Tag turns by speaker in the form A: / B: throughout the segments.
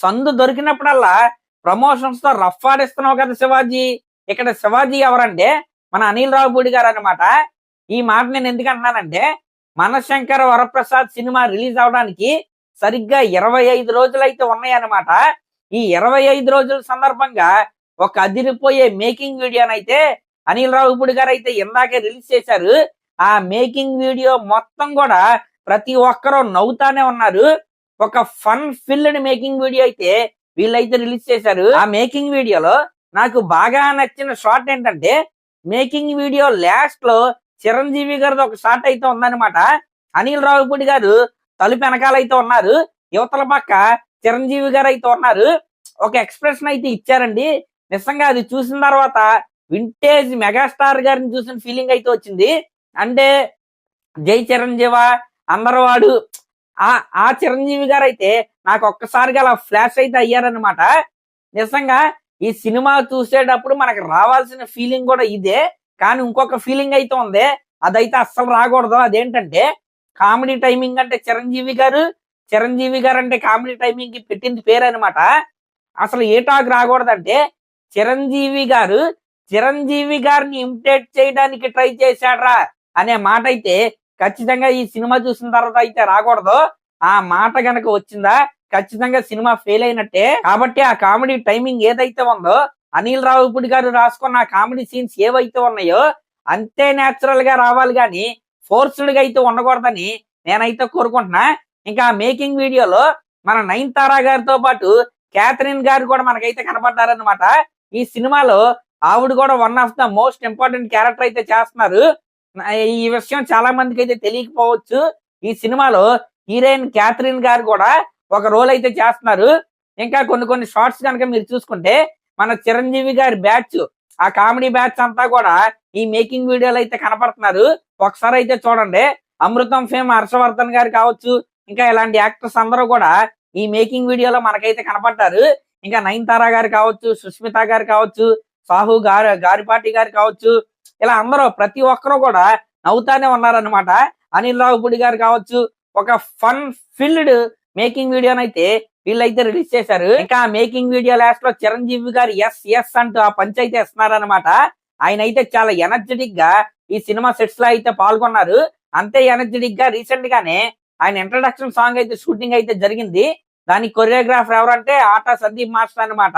A: సందు దొరికినప్పుడల్లా ప్రమోషన్స్ తో రఫ్ ఆడిస్తున్నావు కదా శివాజీ. ఇక్కడ శివాజీ ఎవరంటే మన అనిల్ రావిపూడి గారు అనమాట. ఈ మాట నేను ఎందుకు అంటున్నానంటే, మనశంకర వరప్రసాద్ సినిమా రిలీజ్ అవడానికి సరిగ్గా 25 రోజులు అయితే ఉన్నాయన్నమాట. ఈ 25 రోజుల సందర్భంగా ఒక అదిరిపోయే మేకింగ్ వీడియోనైతే అనిల్ రావిపూడి గారు అయితే ఇందాకే రిలీజ్ చేశారు. ఆ మేకింగ్ వీడియో మొత్తం కూడా ప్రతి ఒక్కరూ నవ్వుతానే ఉన్నారు. ఒక ఫన్ ఫిల్డ్ మేకింగ్ వీడియో అయితే వీళ్ళైతే రిలీజ్ చేశారు. ఆ మేకింగ్ వీడియోలో నాకు బాగా నచ్చిన షాట్ ఏంటంటే, మేకింగ్ వీడియో లాస్ట్ లో చిరంజీవి గారిది ఒక షాట్ అయితే ఉందన్నమాట. అనిల్ రావిపూడి గారు తలుపు వెనకాలైతే ఉన్నారు, యువతల పక్క చిరంజీవి గారు అయితే ఉన్నారు. ఒక ఎక్స్ప్రెషన్ అయితే ఇచ్చారండి. నిజంగా అది చూసిన తర్వాత వింటేజ్ మెగాస్టార్ గారిని చూసిన ఫీలింగ్ అయితే వచ్చింది. అంటే జై చిరంజీవ అందరు వాడు ఆ చిరంజీవి గారు అయితే నాకు ఒక్కసారిగా అలా ఫ్లాష్ అయితే అయ్యారనమాట. నిజంగా ఈ సినిమా చూసేటప్పుడు మనకు రావాల్సిన ఫీలింగ్ కూడా ఇదే, కానీ ఇంకొక ఫీలింగ్ అయితే ఉంది, అదైతే అస్సలు రాకూడదు. అదేంటంటే కామెడీ టైమింగ్ అంటే చిరంజీవి గారు అంటే కామెడీ టైమింగ్ కి పెట్టింది పేరు అనమాట. అసలు ఏ టాక్ రాకూడదంటే చిరంజీవి గారిని ఇమిటేట్ చేయడానికి ట్రై చేశాడ్రా అనే మాట అయితే ఖచ్చితంగా ఈ సినిమా చూసిన తర్వాత అయితే రాకూడదు. ఆ మాట గనక వచ్చిందా ఖచ్చితంగా సినిమా ఫెయిల్ అయినట్టే. కాబట్టి ఆ కామెడీ టైమింగ్ ఏదైతే ఉందో, అనిల్ రావిపూడి గారు రాసుకున్న ఆ కామెడీ సీన్స్ ఏవైతే ఉన్నాయో అంతే న్యాచురల్ గా రావాలి, కానీ ఫోర్స్డ్ గా అయితే ఉండకూడదని నేనైతే కోరుకుంటున్నా. ఇంకా మేకింగ్ వీడియోలో మన నయనతార గారితో పాటు క్యాథరిన్ గారు కూడా మనకైతే కనపడ్డారనమాట. ఈ సినిమాలో ఆవిడ కూడా one of the most important character అయితే చేస్తున్నారు. ఈ విషయం చాలా మందికి అయితే తెలియకపోవచ్చు. ఈ సినిమాలో హీరోయిన్ క్యాథరిన్ గారు కూడా ఒక రోల్ అయితే చేస్తున్నారు. ఇంకా కొన్ని షార్ట్స్ కనుక మీరు చూసుకుంటే మన చిరంజీవి గారి బ్యాచ్, ఆ కామెడీ బ్యాచ్ అంతా కూడా ఈ మేకింగ్ వీడియోలో అయితే కనపడుతున్నారు. ఒకసారి అయితే చూడండి. అమృతం ఫేమ్ హర్షవర్ధన్ గారు కావచ్చు, ఇంకా ఇలాంటి యాక్టర్స్ అందరూ కూడా ఈ మేకింగ్ వీడియోలో మనకైతే కనపడ్డారు. ఇంకా నయనతార గారు కావచ్చు, సుష్మిత గారు కావచ్చు, సాహు గారిపాటి గారు కావచ్చు, ఇలా అందరూ ప్రతి ఒక్కరూ కూడా నవ్వుతానే ఉన్నారనమాట. అనిల్ రావిపూడి గారు కావచ్చు, ఒక ఫన్ ఫిల్డ్ మేకింగ్ వీడియోనైతే వీళ్ళైతే రిలీజ్ చేశారు. ఇంకా మేకింగ్ వీడియో లాస్ట్ లో చిరంజీవి గారు ఎస్ అంటూ ఆ పంచ్ అయితే ఇస్తున్నారనమాట. ఆయన అయితే చాలా ఎనర్జెటిక్ గా ఈ సినిమా సెట్స్ లో అయితే పాల్గొన్నారు. అంతే ఎనర్జెటిక్ గా రీసెంట్ గానే ఆయన ఇంట్రడక్షన్ సాంగ్ అయితే షూటింగ్ అయితే జరిగింది. దానికి కొరియోగ్రాఫర్ ఎవరంటే ఆటా సందీప్ మాస్టర్ అనమాట.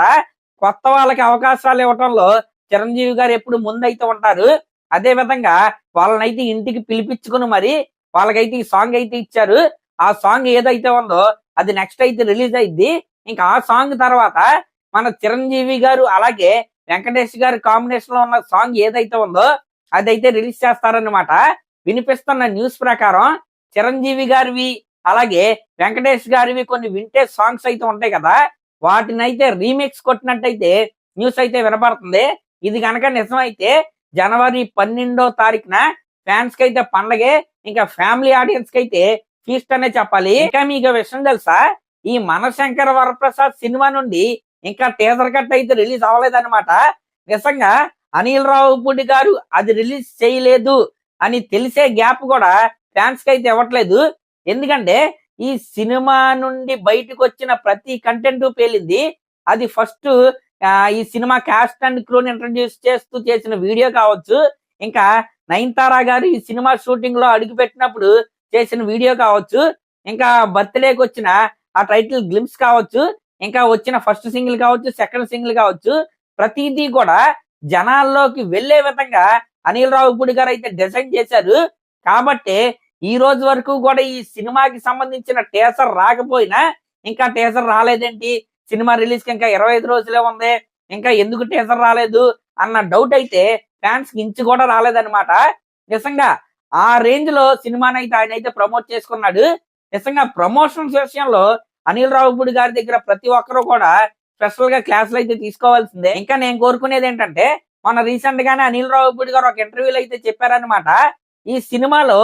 A: కొత్త వాళ్ళకి అవకాశాలు ఇవ్వటంలో చిరంజీవి గారు ఎప్పుడు ముందైతే ఉంటారు. అదే విధంగా వాళ్ళనైతే ఇంటికి పిలిపించుకుని మరి వాళ్ళకైతే ఈ సాంగ్ అయితే ఇచ్చారు. ఆ సాంగ్ ఏదైతే ఉందో అది నెక్స్ట్ అయితే రిలీజ్ అయింది. ఇంకా ఆ సాంగ్ తర్వాత మన చిరంజీవి గారు అలాగే వెంకటేష్ గారి కాంబినేషన్ లో ఉన్న సాంగ్ ఏదైతే ఉందో అదైతే రిలీజ్ చేస్తారనమాట. వినిపిస్తున్న న్యూస్ ప్రకారం చిరంజీవి గారివి అలాగే వెంకటేష్ గారివి కొన్ని వింటేజ్ సాంగ్స్ అయితే ఉంటాయి కదా, వాటిని అయితే రీమిక్స్ కొట్టినట్టయితే న్యూస్ అయితే వినపడుతుంది. ఇది కనుక నిజమైతే జనవరి 12వ తారీఖున ఫ్యాన్స్ కి అయితే పండగే, ఇంకా ఫ్యామిలీ ఆడియన్స్ కి అయితే ఫీస్ట్ అనే చెప్పాలి. ఇంకా మీకు విషయం తెలుసా, ఈ మనశంకర వరప్రసాద్ సినిమా నుండి ఇంకా టీజర్ కట్ అయితే రిలీజ్ అవ్వలేదన్నమాట. నిజంగా అనిల్ రావిపూడి గారు అది రిలీజ్ చేయలేదు అని తెలిసే గ్యాప్ కూడా ఫ్యాన్స్ కి అయితే ఇవ్వట్లేదు. ఎందుకంటే ఈ సినిమా నుండి బయటకు వచ్చిన ప్రతి కంటెంట్ పేలింది. అది ఫస్ట్ ఈ సినిమా కాస్ట్ అండ్ క్రూని ఇంట్రడ్యూస్ చేస్తూ చేసిన వీడియో కావచ్చు, ఇంకా నయనతార గారు ఈ సినిమా షూటింగ్ లో అడుగు పెట్టినప్పుడు చేసిన వీడియో కావచ్చు, ఇంకా బర్త్డేకి వచ్చిన ఆ టైటిల్ గ్లిమ్స్ కావచ్చు, ఇంకా వచ్చిన ఫస్ట్ సింగిల్ కావచ్చు, సెకండ్ సింగిల్ కావచ్చు, ప్రతిదీ కూడా జనాల్లోకి వెళ్లే విధంగా అనిల్ రావిపూడి గారు అయితే డిజైన్ చేశారు. కాబట్టి ఈ రోజు వరకు కూడా ఈ సినిమాకి సంబంధించిన టీజర్ రాకపోయినా, ఇంకా టీజర్ రాలేదేంటి, సినిమా రిలీజ్ కి ఇంకా 25 రోజులే ఉంది, ఇంకా ఎందుకు టీజర్ రాలేదు అన్న డౌట్ అయితే ఫ్యాన్స్ కి ఇంచు కూడా రాలేదన్నమాట. నిజంగా ఆ రేంజ్ లో సినిమాని అయితే ఆయన అయితే ప్రమోట్ చేసుకున్నాడు. నిజంగా ప్రమోషన్స్ విషయంలో అనిల్ రావిపూడి గారి దగ్గర ప్రతి ఒక్కరూ కూడా స్పెషల్ గా క్లాసులు అయితే తీసుకోవాల్సిందే. ఇంకా నేను కోరుకునేది ఏంటంటే, మన రీసెంట్ గానే అనిల్ రావిపూడి గారు ఒక ఇంటర్వ్యూలో అయితే చెప్పారనమాట, ఈ సినిమాలో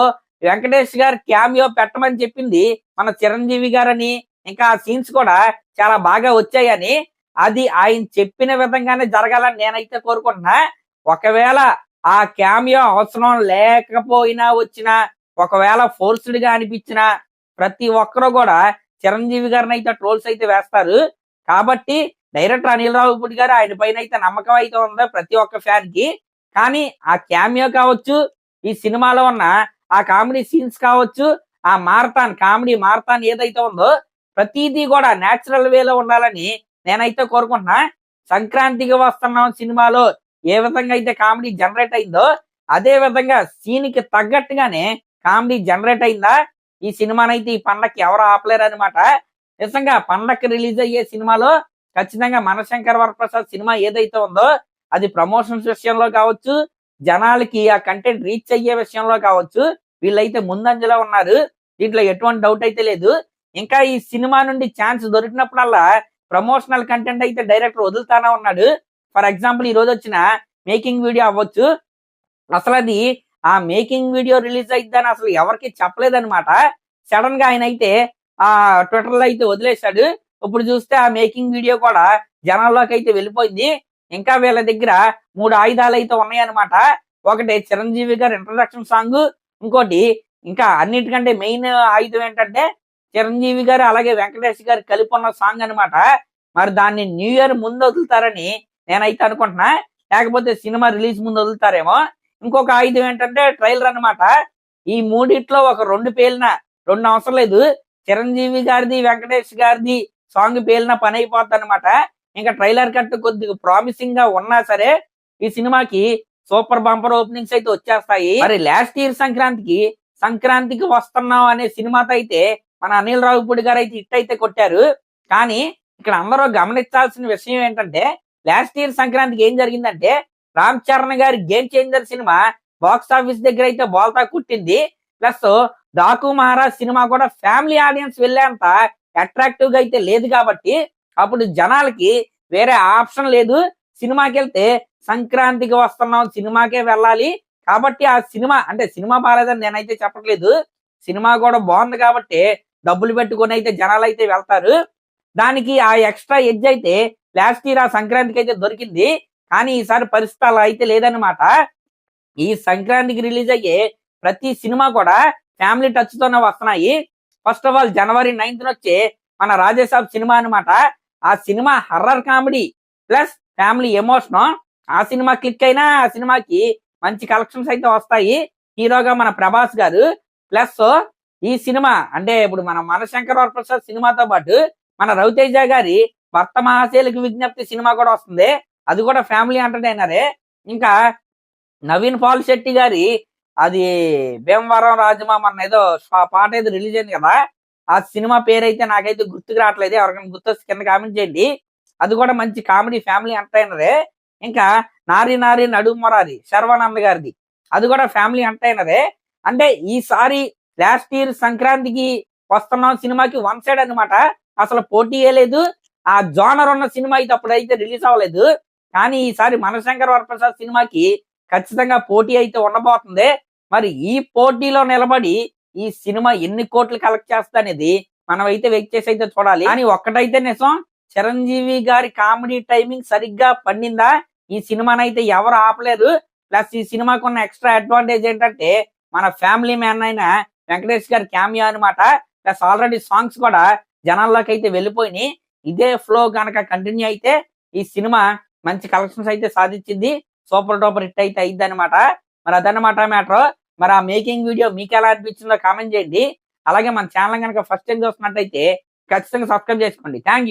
A: వెంకటేష్ గారు క్యామియో పెట్టమని చెప్పింది మన చిరంజీవి గారని, ఇంకా ఆ సీన్స్ కూడా చాలా బాగా వచ్చాయని, అది ఆయన చెప్పిన విధంగానే జరగాలని నేనైతే కోరుకుంటున్నా. ఒకవేళ ఆ క్యామియో అవసరం లేకపోయినా వచ్చినా, ఒకవేళ ఫోర్స్డ్ గా అనిపించినా ప్రతి ఒక్కరు కూడా చిరంజీవి గారిని అయితే ట్రోల్స్ అయితే వేస్తారు. కాబట్టి డైరెక్టర్ అనిల్ రావిపూడి గారు ఆయన పైన అయితే నమ్మకం అయితే ఉందో ప్రతి ఒక్క ఫ్యాన్ కి. కానీ ఆ క్యామియో కావచ్చు, ఈ సినిమాలో ఉన్న ఆ కామెడీ సీన్స్ కావచ్చు, ఆ కామెడీ మారతాన్ ఏదైతే ఉందో ప్రతిదీ కూడా నేచురల్ వేలో ఉండాలని నేనైతే కోరుకుంటున్నా. సంక్రాంతికి వస్తున్నాం సినిమాలో ఏ విధంగా అయితే కామెడీ జనరేట్ అయిందో అదే విధంగా సీన్ కి తగ్గట్టుగానే కామెడీ జనరేట్ అయిందా ఈ సినిమానైతే ఈ పండక్కి ఎవరు ఆపలేరు అనమాట. నిజంగా పండక్కి రిలీజ్ అయ్యే సినిమాలో ఖచ్చితంగా మనశంకర్ వరప్రసాద్ సినిమా ఏదైతే ఉందో అది ప్రమోషన్స్ విషయంలో కావచ్చు, జనాలకి ఆ కంటెంట్ రీచ్ అయ్యే విషయంలో కావచ్చు, వీళ్ళైతే ముందంజలో ఉన్నారు. దీంట్లో ఎటువంటి డౌట్ అయితే లేదు. ఇంకా ఈ సినిమా నుండి ఛాన్స్ దొరికినప్పుడల్లా ప్రమోషనల్ కంటెంట్ అయితే డైరెక్టర్ వదులుతానే ఉన్నాడు. ఫర్ ఎగ్జాంపుల్ ఈ రోజు వచ్చిన మేకింగ్ వీడియో అవ్వచ్చు, అసలు అది ఆ మేకింగ్ వీడియో రిలీజ్ అయిద్దని అసలు ఎవరికి చెప్పలేదన్నమాట. సడన్ గా ఆయన అయితే ఆ ట్విట్టర్ లో అయితే వదిలేశాడు. ఇప్పుడు చూస్తే ఆ మేకింగ్ వీడియో కూడా జనాల్లోకి అయితే వెళ్ళిపోయింది. ఇంకా వీళ్ళ దగ్గర 3 ఆయుధాలు అయితే ఉన్నాయన్నమాట. ఒకటి చిరంజీవి గారి ఇంట్రడక్షన్ సాంగ్, ఇంకోటి ఇంకా అన్నిటికంటే మెయిన్ ఆయుధం ఏంటంటే చిరంజీవి గారు అలాగే వెంకటేష్ గారు కలిపి ఉన్న సాంగ్ అనమాట. మరి దాన్ని న్యూ ఇయర్ ముందు వదులుతారని నేనైతే అనుకుంటున్నా, లేకపోతే సినిమా రిలీజ్ ముందు వదులుతారేమో. ఇంకొక ఆయుధం ఏంటంటే ట్రైలర్ అనమాట. ఈ మూడిట్లో ఒక 2 పేలిన 2 అవసరం లేదు, చిరంజీవి గారిది వెంకటేష్ గారిది సాంగ్ పేలిన పని అయిపోద్ది అనమాట. ఇంకా ట్రైలర్ కట్ కొద్దిగా ప్రామిసింగ్ గా ఉన్నా సరే ఈ సినిమాకి సూపర్ బంపర్ ఓపెనింగ్స్ అయితే వచ్చేస్తాయి. మరి లాస్ట్ ఇయర్ సంక్రాంతికి వస్తున్నాం అనే సినిమాతో అయితే మన అనిల్ రావిపూడి గారు అయితే హిట్ అయితే కొట్టారు. కానీ ఇక్కడ అందరూ గమనించాల్సిన విషయం ఏంటంటే లాస్ట్ ఇయర్ సంక్రాంతికి ఏం జరిగిందంటే రామ్ చరణ్ గారి game changer cinema box office దగ్గర అయితే బోల్తా కుట్టింది. ప్లస్ డాకు మహారాజ్ సినిమా కూడా ఫ్యామిలీ ఆడియన్స్ వెళ్ళేంత అట్రాక్టివ్ గా అయితే లేదు. కాబట్టి అప్పుడు జనాలకి వేరే ఆప్షన్ లేదు, సినిమాకి వెళ్తే సంక్రాంతికి వస్తున్నాం సినిమాకే వెళ్ళాలి. కాబట్టి ఆ సినిమా బాగాలేదని నేనైతే చెప్పట్లేదు, సినిమా కూడా బాగుంది కాబట్టి డబ్బులు పెట్టుకొని అయితే జనాలు అయితే వెళ్తారు. దానికి ఆ ఎక్స్ట్రా ఎడ్జ్ అయితే లాస్ట్ ఇయర్ ఆ సంక్రాంతికి అయితే దొరికింది. కానీ ఈసారి పరిస్థితి అలా అయితే లేదనమాట. ఈ సంక్రాంతికి రిలీజ్ అయ్యే ప్రతి సినిమా కూడా ఫ్యామిలీ టచ్ తోనే వస్తున్నాయి. First of all January 9th వచ్చే మన రాజేసాబ్ సినిమా అనమాట. ఆ cinema horror comedy plus family emotion. ఆ సినిమా క్లిక్ అయినా ఆ సినిమాకి మంచి కలెక్షన్స్ అయితే వస్తాయి. హీరోగా మన ప్రభాస్ గారు. ప్లస్ ఈ సినిమా అంటే ఇప్పుడు మన మనశంకర్ వరప్రసాద్ సినిమాతో పాటు మన రవితేజ గారి భర్త మహాశైలికి విజ్ఞప్తి సినిమా కూడా వస్తుంది. అది కూడా ఫ్యామిలీ ఎంటర్టైనరే. ఇంకా నవీన్ పాల్ శెట్టి గారి అది భీమవరం రాజమా మన ఏదో పాట ఏదో రిలీజ్ అయింది కదా, ఆ సినిమా పేరైతే నాకైతే గుర్తుకు రావట్లేదు, ఎవరికైనా గుర్తొస్తే కింద కామెంట్ చేయండి. అది కూడా మంచి కామెడీ ఫ్యామిలీ ఎంటర్టైనరే. ఇంకా నారి నారి నడుమరారి శర్వానంద్ గారిది, అది కూడా ఫ్యామిలీ ఎంటర్టైనరే. అంటే ఈసారి లాస్ట్ ఇయర్ సంక్రాంతికి వస్తున్నాం సినిమాకి వన్ సైడ్ అనమాట, అసలు పోటీయే లేదు. ఆ జోనర్ ఉన్న సినిమా అయితే అప్పుడైతే రిలీజ్ అవ్వలేదు. కానీ ఈసారి మనశంకర్ వరప్రసాద్ సినిమాకి ఖచ్చితంగా పోటీ అయితే ఉండబోతుంది. మరి ఈ పోటీలో నిలబడి ఈ సినిమా ఎన్ని కోట్లు కలెక్ట్ చేస్తా అనేది మనం అయితే వెయిట్ చేసి అయితే చూడాలి. కానీ ఒక్కటైతే నిజం, చిరంజీవి గారి కామెడీ టైమింగ్ సరిగ్గా పండిందా ఈ సినిమానైతే ఎవరు ఆపలేరు. ప్లస్ ఈ సినిమాకు ఉన్న ఎక్స్ట్రా అడ్వాంటేజ్ ఏంటంటే మన ఫ్యామిలీ మ్యాన్ అయిన వెంకటేష్ గారి క్యామియో అనమాట. ప్లస్ ఆల్రెడీ సాంగ్స్ కూడా జనాల్లోకి అయితే వెళ్ళిపోయినాయి. ఇదే ఫ్లో కనుక కంటిన్యూ అయితే ఈ సినిమా మంచి కలెక్షన్స్ అయితే సాధించింది, సూపర్ డూపర్ హిట్ అయితే అయింది అనమాట. మరి అదనమాట మ్యాటర్. మరి ఆ మేకింగ్ వీడియో మీకు ఎలా అనిపించిందో కామెంట్ చేయండి. అలాగే మన ఛానల్ కనుక ఫస్ట్ టైం చూస్తున్నట్టయితే ఖచ్చితంగా సబ్స్క్రైబ్ చేసుకోండి. Thank you.